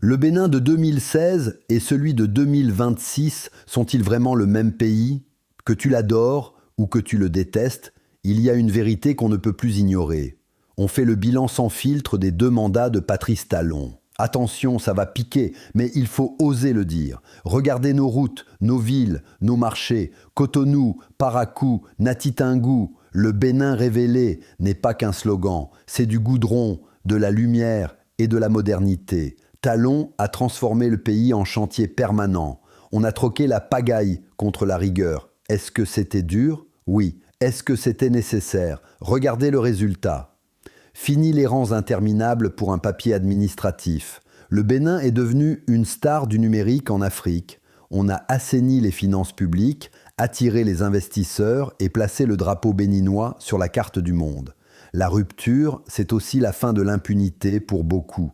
Le Bénin de 2016 et celui de 2026 sont-ils vraiment le même pays? Que tu l'adores ou que tu le détestes, il y a une vérité qu'on ne peut plus ignorer. On fait le bilan sans filtre des 2 mandats de Patrice Talon. Attention, ça va piquer, mais il faut oser le dire. Regardez nos routes, nos villes, nos marchés. Cotonou, Parakou, Natitingou, le Bénin révélé n'est pas qu'un slogan. C'est du goudron, de la lumière et de la modernité. Talon a transformé le pays en chantier permanent. On a troqué la pagaille contre la rigueur. Est-ce que c'était dur? Oui. Est-ce que c'était nécessaire? Regardez le résultat. Fini les rangs interminables pour un papier administratif. Le Bénin est devenu une star du numérique en Afrique. On a assaini les finances publiques, attiré les investisseurs et placé le drapeau béninois sur la carte du monde. La rupture, c'est aussi la fin de l'impunité pour beaucoup.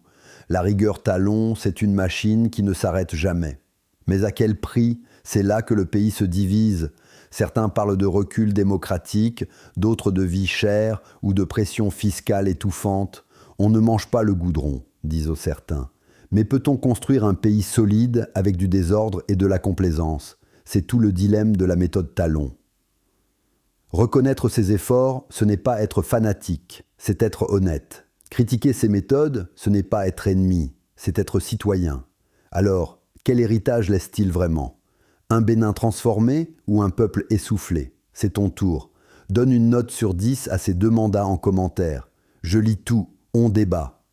La rigueur Talon, c'est une machine qui ne s'arrête jamais. Mais à quel prix? C'est là que le pays se divise. Certains parlent de recul démocratique, d'autres de vie chère ou de pression fiscale étouffante. On ne mange pas le goudron, disent certains. Mais peut-on construire un pays solide avec du désordre et de la complaisance? C'est tout le dilemme de la méthode Talon. Reconnaître ses efforts, ce n'est pas être fanatique, c'est être honnête. Critiquer ses méthodes, ce n'est pas être ennemi, c'est être citoyen. Alors, quel héritage laisse-t-il vraiment? Un Bénin transformé ou un peuple essoufflé? C'est ton tour. Donne une note sur 10 à ces 2 mandats en commentaire. Je lis tout, on débat.